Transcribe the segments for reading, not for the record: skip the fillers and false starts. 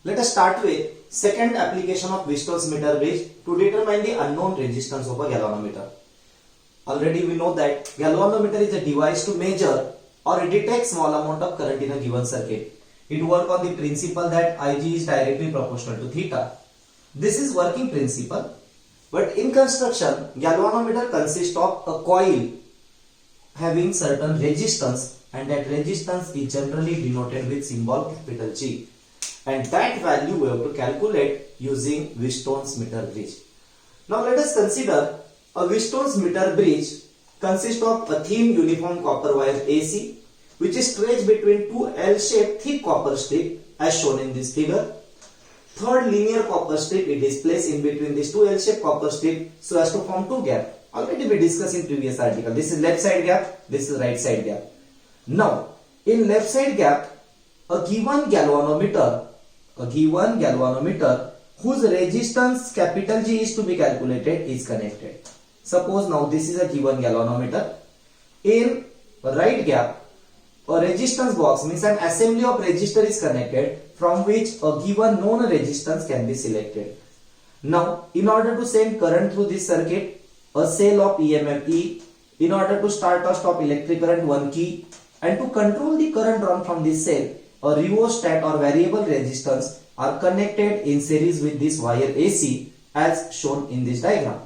Let us start with second application of Wheatstone's meter bridge to determine the unknown resistance of a galvanometer. Already we know that galvanometer is a device to measure or detect small amount of current in a given circuit. It works on the principle that Ig is directly proportional to theta. This is working principle, but in construction galvanometer consists of a coil having certain resistance, and that resistance is generally denoted with symbol capital G. And that value we have to calculate using Wheatstone's meter bridge. Now let us consider a Wheatstone's meter bridge consists of a thin uniform copper wire AC which is stretched between two L-shaped thick copper strip as shown in this figure. Third linear copper strip is placed in between these two L-shaped copper strips so as to form two gaps. Already we discussed in previous article. This is left side gap, this is right side gap. Now in left side gap a given galvanometer whose resistance capital G is to be calculated is connected. Suppose now this is a given galvanometer. In right gap a resistance box means an assembly of resistor is connected from which a given known resistance can be selected. Now in order to send current through this circuit, a cell of EMF E, in order to start or stop electric current 1 key, and to control the current drawn from this cell, a rheostat or variable resistance are connected in series with this wire AC as shown in this diagram.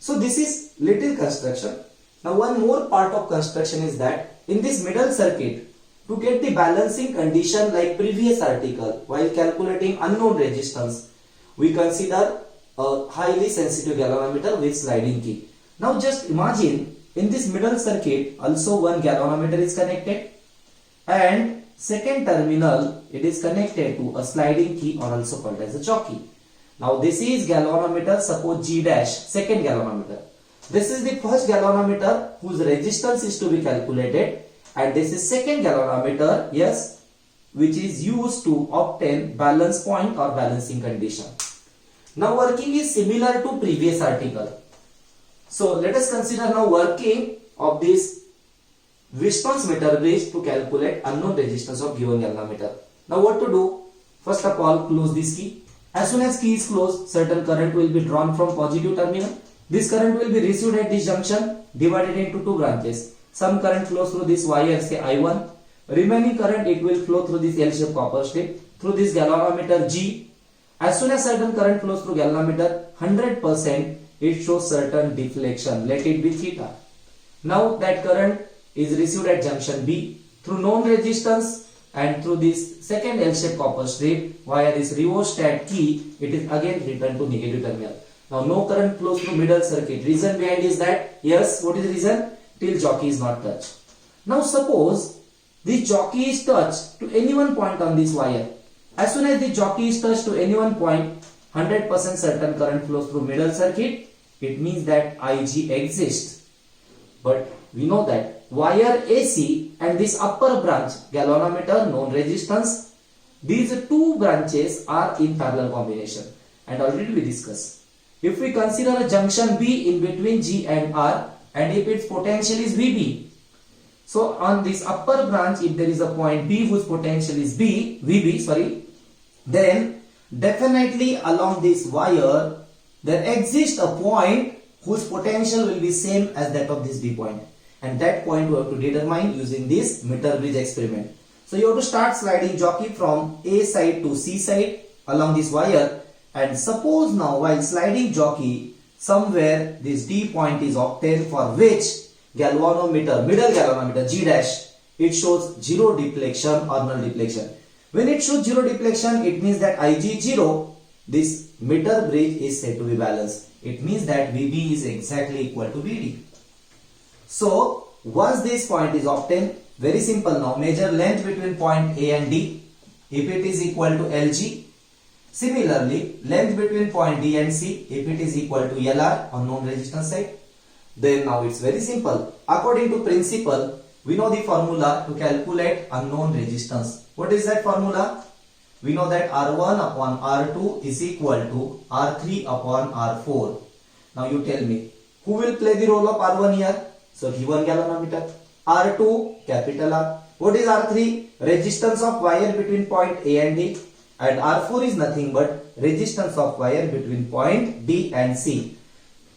So this is little construction. Now one more part of construction is that in this middle circuit, to get the balancing condition like previous article, while calculating unknown resistance, we consider a highly sensitive galvanometer with sliding key. Now just imagine in this middle circuit also one galvanometer is connected, and second terminal it is connected to a sliding key or also called as a jockey. Now this is galvanometer, suppose G dash, second galvanometer. This is the first galvanometer whose resistance is to be calculated, and this is second galvanometer, yes, which is used to obtain balance point or balancing condition. Now working is similar to previous article. So let us consider now working of this Wheatstone's meter bridge to calculate unknown resistance of given galvanometer. Now what to do? First of all, close this key. As soon as key is closed, certain current will be drawn from positive terminal. This current will be received at this junction, divided into two branches. Some current flows through this wire, say I1. Remaining current it will flow through this L-shaped copper strip through this galvanometer G. As soon as certain current flows through galvanometer, 100% it shows certain deflection. Let it be theta. Now that current is received at junction B through known resistance, and through this second L-shaped copper strip via this rheostat key, it is again returned to negative terminal. Now no current flows through middle circuit. Reason behind is that, yes, what is the reason? Till jockey is not touched. Now suppose this jockey is touched to any one point on this wire. As soon as the jockey is touched to any one point, 100% certain current flows through middle circuit. It means that Ig exists. But we know that wire AC and this upper branch galvanometer known resistance, these two branches are in parallel combination, and already we discussed. If we consider a junction B in between G and R, and if its potential is VB, so on this upper branch if there is a point B whose potential is VB, then definitely along this wire there exists a point whose potential will be same as that of this B point, and that point we have to determine using this meter bridge experiment. So you have to start sliding jockey from A side to C side along this wire, and suppose now while sliding jockey somewhere this D point is obtained, for which galvanometer, middle galvanometer G dash, it shows zero deflection or null deflection. When it shows zero deflection, it means that Ig 0, this meter bridge is said to be balanced. It means that VB is exactly equal to VD. So once this point is obtained, very simple now, measure length between point A and D. If it is equal to LG, similarly length between point D and C, if it is equal to LR on known resistance side, then now it's very simple. According to principle, we know the formula to calculate unknown resistance. What is that formula? We know that R1 upon R2 is equal to R3 upon R4. Now you tell me, who will play the role of R1 here? So given galvanometer. R2 capital R. What is R3? Resistance of wire between point A and D. and R4 is nothing but resistance of wire between point D and C,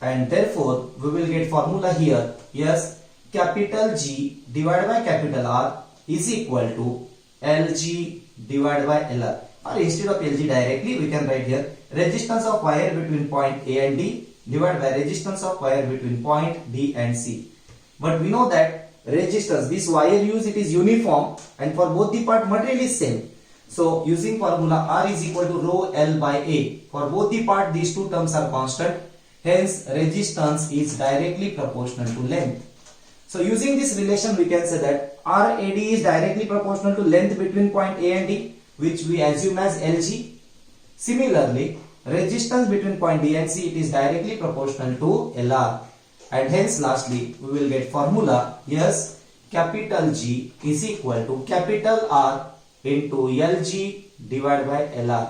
and therefore we will get formula here. Yes, capital G divided by capital R is equal to LG divided by LR, or instead of LG directly we can write here resistance of wire between point A and D divided by resistance of wire between point D and C. But we know that resistance, this wire use, it is uniform, and for both the part material is same. So using formula R is equal to rho L by A. For both the part these two terms are constant, hence resistance is directly proportional to length. So using this relation we can say that RAD is directly proportional to length between point A and D, which we assume as LG. Similarly, resistance between point D and C, it is directly proportional to LR, and hence lastly we will get formula. Yes, capital G is equal to capital R into LG divided by LR.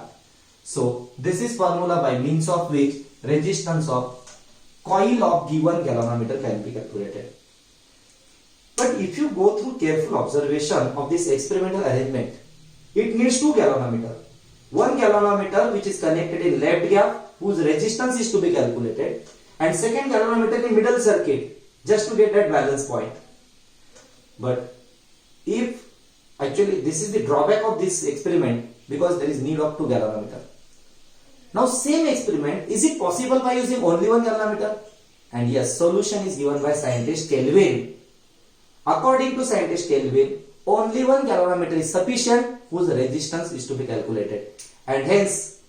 So this is formula by means of which resistance of coil of given galvanometer can be calculated. But if you go through careful observation of this experimental arrangement, it needs two galvanometers. One galvanometer which is connected in left gap, whose resistance is to be calculated, and second galvanometer in middle circuit, just to get that balance point. But if actually this is the drawback of this experiment, because there is need of two galvanometer. Now same experiment, is it possible by using only one galvanometer? And yes, solution is given by scientist Kelvin. According to scientist Kelvin, only one galvanometer is sufficient whose resistance is to be calculated, and hence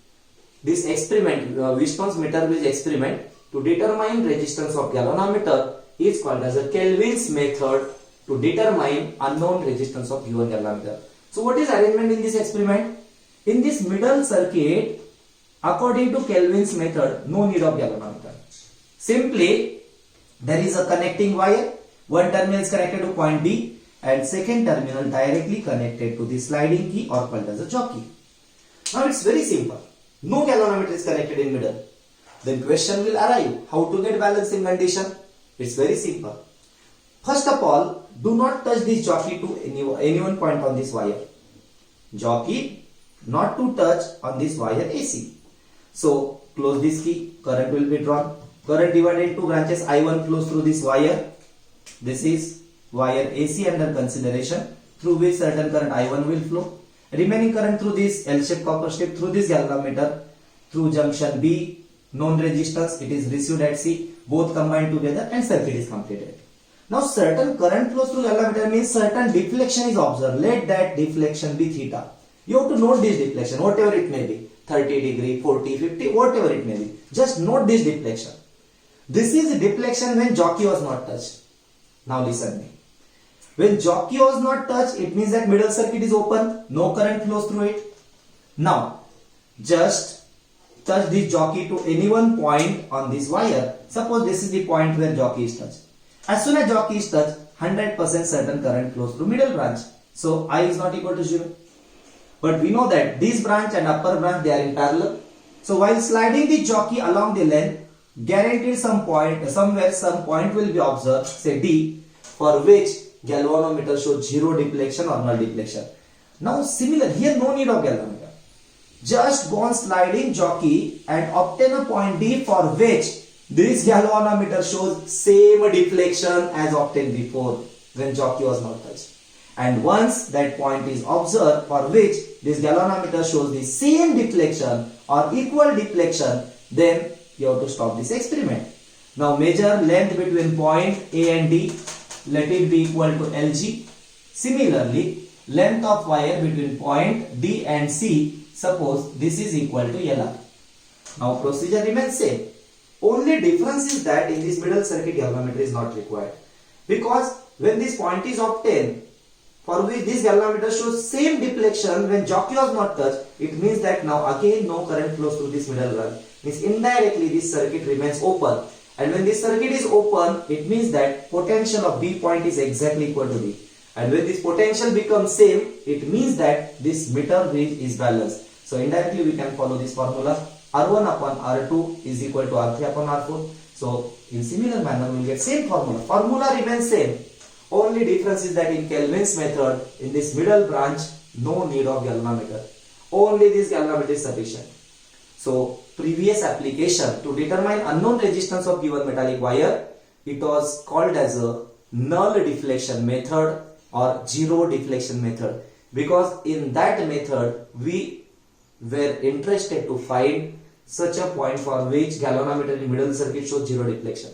this experiment, Wheatstone's meter bridge experiment to determine resistance of galvanometer is called as a Kelvin's method to determine unknown resistance of given galvanometer. So what is arrangement in this experiment? In this middle circuit, according to Kelvin's method, no need of galvanometer. Simply there is a connecting wire, one terminal is connected to point D and second terminal directly connected to the sliding key or called as a jockey. Now it's very simple. No galvanometer is connected in middle. Then question will arise, how to get balancing condition? It's very simple. First of all, do not touch this jockey to any one point on this wire. Jockey not to touch on this wire AC. So close this key, current will be drawn. Current divided into branches, I1 flows through this wire. This is wire AC under consideration, through which certain current I1 will flow. Remaining current through this L-shaped copper strip, through this galvanometer, through junction B, known resistance, it is received at C, both combined together and circuit is completed. Now certain current flows through galvanometer means certain deflection is observed. Let that deflection be theta. You have to note this deflection, whatever it may be, 30 degree, 40, 50, whatever it may be. Just note this deflection. This is deflection when jockey was not touched. Now listen me. When jockey was not touched, it means that middle circuit is open, no current flows through it. Now, just touch this jockey to any one point on this wire. Suppose this is the point where jockey is touched. As soon as jockey is touched, 100% certain current flows through middle branch. So I is not equal to 0. But we know that this branch and upper branch, they are in parallel. So while sliding the jockey along the length, guaranteed some point, somewhere some point will be observed, say D, for which galvanometer shows 0 deflection or null deflection. Now similar, here no need of galvanometer. Just go on sliding jockey and obtain a point D for which this galvanometer shows same deflection as obtained before when jockey was not touched. And once that point is observed for which this galvanometer shows the same deflection or equal deflection, then you have to stop this experiment. Now measure length between point A and D. Let it be equal to LG. Similarly, length of wire between point D and C, suppose this is equal to LR. Now procedure remains same. Only difference is that in this middle circuit galvanometer is not required. Because when this point is obtained, for which this galvanometer shows same deflection when jockey was not touched, it means that now again no current flows through this middle branch. Means indirectly this circuit remains open. And when this circuit is open, it means that potential of B point is exactly equal to D. And when this potential becomes same, it means that this meter bridge is balanced. So indirectly we can follow this formula. R1 upon R2 is equal to R3 upon R4. So in similar manner we will get same formula. Formula remains same. Only difference is that in Kelvin's method, in this middle branch, no need of galvanometer. only this galvanometer is sufficient. So previous application to determine unknown resistance of given metallic wire, it was called as a null deflection method or zero deflection method, because in that method we were interested to find such a point for which galvanometer in middle circuit shows zero deflection.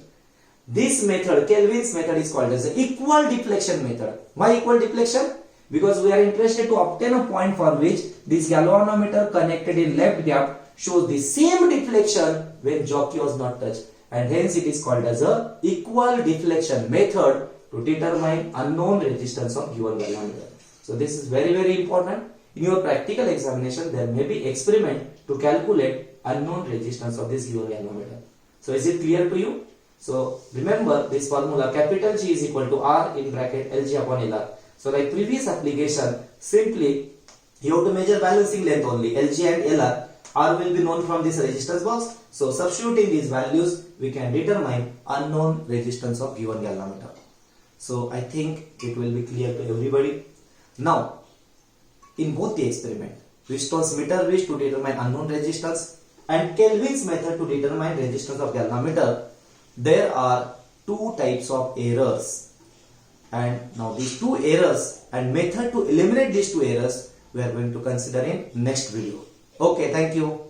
This method, Kelvin's method, is called as the equal deflection method. Why equal deflection? Because we are interested to obtain a point for which this galvanometer connected in left gap shows the same deflection when jockey was not touched, and hence it is called as a equal deflection method to determine unknown resistance of given galvanometer. So this is very important. In your practical examination, there may be experiment to calculate unknown resistance of this given galvanometer. So is it clear to you? So remember this formula, capital G is equal to R in bracket Lg upon Lr. So like previous application, simply you have to measure balancing length only, Lg and Lr. R will be known from this resistance box. So substituting these values, we can determine unknown resistance of given galvanometer. So I think it will be clear to everybody. Now, in both the experiment, Wheatstone's meter wish to determine unknown resistance and Kelvin's method to determine resistance of galvanometer, there are two types of errors, and now these two errors and method to eliminate these two errors we are going to consider in next video. Okay, thank you.